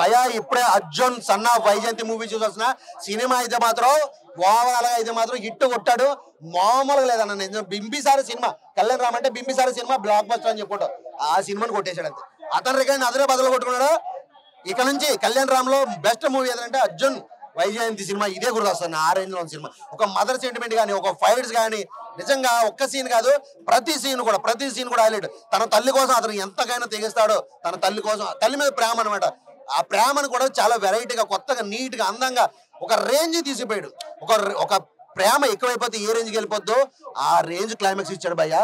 భయ ఇప్పుడే Arjun son of Vyjayanthi movie చూసొచ్చిన సినిమా అయితే మాత్రం ఓవరాల్ గా అయితే మాత్రం హిట్ కొట్టాడు మామూలుగా లేదన్న నేను బింబిసారి సినిమా కళ్యాణ్ రామ్ అంటే బింబిసారి సినిమా బ్లాక్ బస్టర్ అని చెప్పుకుంటాం ఆ సినిమాని కొట్టేశాడు అంతే అతని రికార్డ్ అదనే బదులు కొట్టుకున్నాడు ఇక నుంచి కళ్యాణ్ రామ్ లో బెస్ట్ మూవీ ఏదంటే అర్జున్ వైజయంతి సినిమా ఇదే గుర్తొస్తుంది ఆ రేంజ్ లో సినిమా ఒక మదర్ సెంటిమెంట్ కానీ ఒక ఫైట్స్ కానీ నిజంగా ఒక్క సీన్ కాదు ప్రతి సీన్ కూడా హైలైట్ తన తల్లి కోసం అతను ఎంతకైనా తెగిస్తాడో తన తల్లి కోసం తల్లి మీద ప్రేమ అనమాట ఆ ప్రేమను కూడా చాలా వెరైటీగా కొత్తగా నీట్ గా అందంగా ఒక రేంజ్ తీసిపోయాడు ఒక ప్రేమ ఎక్కువైపోతే ఏ రేంజ్కి వెళ్ళిపోద్దో ఆ రేంజ్ క్లైమాక్స్ ఇచ్చాడు భయ్య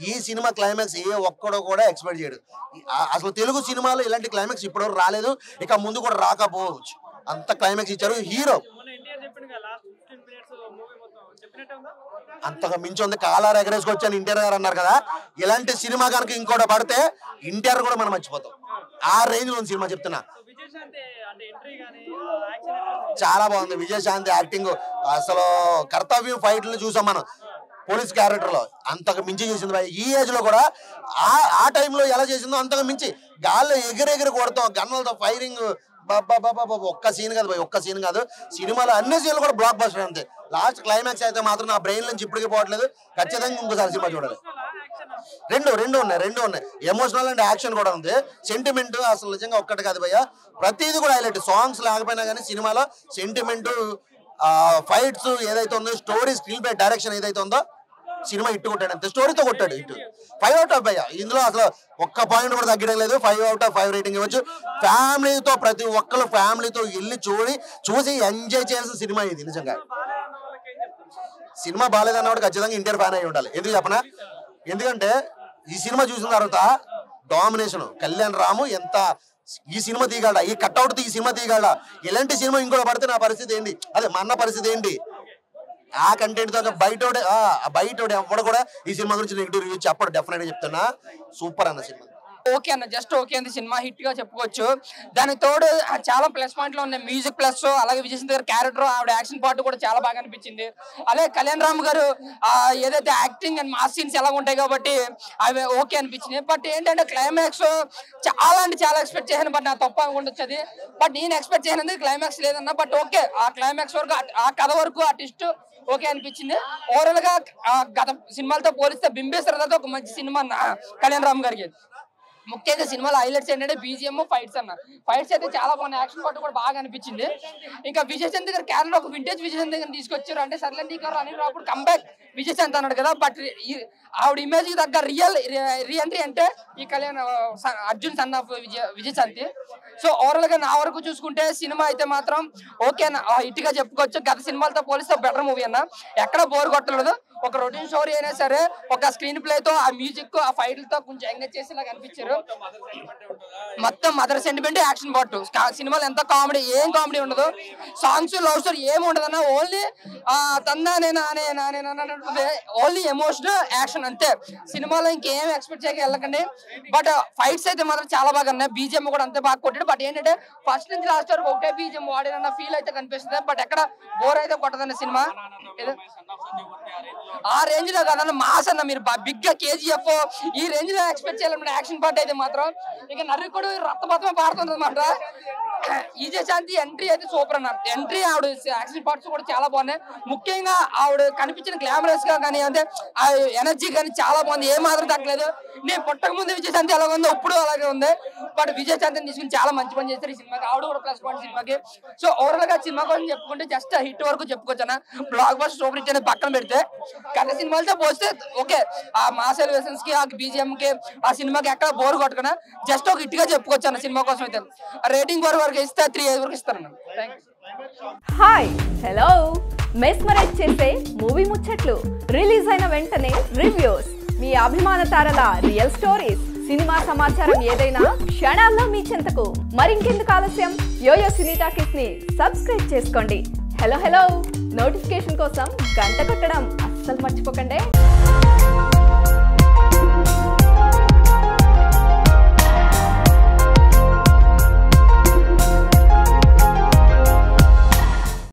ఈ సినిమా క్లైమాక్స్ ఏ ఒక్కడో కూడా ఎక్స్పెక్ట్ చేయడు అసలు తెలుగు సినిమాలో ఇలాంటి క్లైమాక్స్ ఇప్పటివరకు రాలేదు ఇక ముందు కూడా రాకపోవచ్చు అంత క్లైమాక్స్ ఇచ్చారు హీరో అంతగా మించి ఉంది కాలార్ ఎగరేసుకొచ్చాను ఇంటీరియర్ అన్నారు కదా ఇలాంటి సినిమా కనుక ఇంకోటి పడితే ఇంటీరియర్ కూడా మనం మర్చిపోతాం ఆ రేంజ్ లో సినిమా చెప్తున్నా చాలా బాగుంది విజయశాంతి యాక్టింగ్ అసలు కర్తవ్యం ఫైట్లు చూసాం మనం పోలీస్ క్యారెక్టర్ లో అంతకు మించి చేసింది ఈ ఏజ్ లో కూడా ఆ టైంలో ఎలా చేసిందో అంతకు మించి గాల్లో ఎగిరెగిరి కొడతాం గన్నులతో ఫైరింగ్ ఒక్క సీన్ కాదు ఒక్క సీన్ కాదు సినిమాలో అన్ని సీన్లు కూడా బ్లాక్ బస్టర్ అంతే లాస్ట్ క్లైమాక్స్ అయితే మాత్రం నా బ్రెయిన్ నుంచి ఇప్పటికీ పోవట్లేదు ఖచ్చితంగా ఇంకోసారి సినిమా చూడాలి రెండు ఉన్నాయి ఎమోషనల్ అండ్ యాక్షన్ కూడా ఉంది సెంటిమెంట్ అసలు నిజంగా ఒక్కటి కాదు భయ్య ప్రతిదీ కూడా హైలైట్ సాంగ్స్ లేకపోయినా కానీ సినిమాలో సెంటిమెంట్ ఫైట్స్ ఏదైతే ఉందో స్టోరీ స్క్రీన్ ప్లే డైరెక్షన్ ఏదైతే ఉందో సినిమా ఇట్టు కొట్టాడు అంతే స్టోరీతో కొట్టాడు ఇటు 5 out of 5 ఇందులో అసలు ఒక్క పాయింట్ కూడా తగ్గడం లేదు 5 out of 5 రేటింగ్ ఇవ్వచ్చు ఫ్యామిలీతో ప్రతి ఒక్కరు ఫ్యామిలీతో వెళ్ళి చూసి ఎంజాయ్ చేయాల్సిన సినిమా ఇది నిజంగా సినిమా బాగాలేదన్నవాడు ఖచ్చితంగా ఇంటర్ ఫ్యాన్ అయి ఉండాలి ఎందుకు చెప్పనా ఎందుకంటే ఈ సినిమా చూసిన తర్వాత డామినేషన్ కళ్యాణ్ రాము ఎంత ఈ సినిమా తీయగలడా ఈ కట్అవుట్ ఈ సినిమా తీయగలడా ఇలాంటి సినిమా ఇంకోటి పడితే నా పరిస్థితి ఏంటి అదే మా అన్న పరిస్థితి ఏంటి ఆ కంటెంట్ తో బయటోడే ఎవడు కూడా ఈ సినిమా గురించి నెగిటివ్ రివ్యూ చెప్పడు డెఫినెట్ గా చెప్తున్నా సూపర్ అన్న సినిమా ఓకే అన్న జస్ట్ ఓకే అంది సినిమా హిట్ గా చెప్పుకోవచ్చు దానికి తోడు చాలా ప్లస్ పాయింట్లు ఉన్నాయి మ్యూజిక్ ప్లస్ అలాగే విజయశాంతి గారి క్యారెక్టర్ ఆవిడ యాక్షన్ పార్ట్ కూడా చాలా బాగా అనిపించింది అలాగే కళ్యాణ్ రామ్ గారు ఏదైతే యాక్టింగ్ అండ్ మాస్ సీన్స్ ఎలా ఉంటాయి కాబట్టి అవి ఓకే అనిపించింది బట్ ఏంటంటే క్లైమాక్స్ చాలా ఎక్స్పెక్ట్ చేశాను బట్ నా తప్పు అనుకుంటొచ్చు అది బట్ నేను ఎక్స్పెక్ట్ చేయనందుకు క్లైమాక్స్ లేదన్నా బట్ ఓకే ఆ క్లైమాక్స్ వరకు ఆ కథ వరకు ఆ ట్విస్ట్ ఓకే అనిపించింది ఓవరాల్ గా గత సినిమాలతో పోలిస్తే బింబేశ్వర ఒక మంచి సినిమా కళ్యాణ్ రామ్ గారికి ముఖ్యంగా సినిమాలో హైలైట్స్ ఏంటంటే బీజిఎం ఫైట్స్ అన్న ఫైట్స్ అయితే చాలా బాగున్నాయి యాక్షన్ పార్ట్ కూడా బాగా అనిపించింది ఇంకా విజయశాంతి గారి క్యారెక్టర్ ఒక వింటేజ్ విజయశాంతి గారిని తీసుకొచ్చారు అంటే సర్లెండి గారు అని రాప్పుడు కంబ్యాక్ విజయశాంతి అన్నాడు కదా బట్ ఆవిడ ఇమేజ్ కి తగ్గ రీఎంట్రీ అంటే ఈ Kalyan Arjun son of Vijayashanti so overall గా నా వరకు చూసుకుంటే సినిమా అయితే మాత్రం ఓకే అన్న హిట్ గా చెప్పుకోవచ్చు గత సినిమాలతో పోలిస్తే బెటర్ మూవీ అన్న ఎక్కడ బోర్ కొట్టలేదు ఒక రొటీన్ స్టోరీ అయినా సరే ఒక స్క్రీన్ ప్లే తో ఆ మ్యూజిక్ ఆ ఫైట్లతో కొంచెం ఎంగేజ్ చేసేలాగా అనిపించారు మొత్తం మదర్ సెంటిమెంట్ యాక్షన్ పార్ట్ సినిమాలో ఎంత కామెడీ ఏం కామెడీ ఉండదు సాంగ్స్ లవ్ స్టోరీ ఏమి ఉండదు అన్న ఓన్లీ ఓన్లీ ఎమోషనల్ యాక్షన్ అంతే సినిమాలో ఇంకేం ఎక్స్పెక్ట్ చేయక వెళ్ళకండి బట్ ఫైట్స్ అయితే మాత్రం చాలా బాగా ఉన్నాయి బీజిఎం కూడా అంతే బాగా కొట్టాడు బట్ ఏంటంటే ఫస్ట్ నుంచి లాస్ట్ వరకు ఒకటే బీజిఎం వాడిన ఫీల్ అయితే కనిపిస్తుంది బట్ ఎక్కడ బోర్ అయితే కొట్టదన్న సినిమా ఆ రేంజ్ లో కదన్న మాస్ అన్న మీరు బిగ్ గా కేజీఎఫ్ ఈ రేంజ్ లో ఎక్స్పెక్ట్ చేయాలన్నమాట యాక్షన్ పార్ట్ అయితే మాత్రం ఇక నర్రికుడు రక్తపాతమే పాడుతుంది అనమాట విజయశాంతి ఎంట్రీ అయితే సూపర్ అన్న ఎంట్రీ ఆవిడ యాక్షన్ పార్ట్స్ కూడా చాలా బాగున్నాయి ముఖ్యంగా ఆవిడ కనిపించిన గ్లామరస్ గా కానీ అంటే ఆ ఎనర్జీ కానీ చాలా బాగుంది ఏ మాత్రం తగ్గలేదు నేను పుట్టక ముందు విజయశాంతి ఎలాగ ఉందో ఇప్పుడు అలాగే ఉంది బట్ విజయశాంతిని తీసుకుని చాలా మంచి పని చేస్తారు ఈ సినిమాకి ఆవిడ కూడా ప్లస్ పాయింట్ సినిమాకి సో ఓవరాల్ గా సినిమా కోసం చెప్పుకుంటే జస్ట్ హిట్ వరకు చెప్పుకోవచ్చా బ్లాక్ బస్టర్ సూపర్ హిట్ అనేది పక్కన పెడితే గత సినిమాలతో పోస్తే ఓకే ఆ మాస్ ఎలివేషన్స్ కి ఆ బీజిఎం కి ఆ సినిమాకి ఎక్కడ బోర్ కొట్టకుండా జస్ట్ ఒక హిట్ గా చెప్పుకోవచ్చు అన్న సినిమా కోసం అయితే రేటింగ్ వరకు ఇస్తే 3 వరకు ఇస్తాను హాయ్ హలో మెస్మరైజ్ చేసే మూవీ ముచ్చట్లు రిలీజ్ అయిన వెంటనే రివ్యూస్ మీ అభిమాన తారల రియల్ స్టోరీస్ సినిమా సమాచారం ఏదైనా క్షణాల్లో మీ చెంతకు మరింకెందుకు ఆలస్యం యోయో సినీ టాకీస్ ని సబ్స్క్రైబ్ చేసుకోండి హలో నోటిఫికేషన్ కోసం గంట కొట్టడం అస్సలు మర్చిపోకండి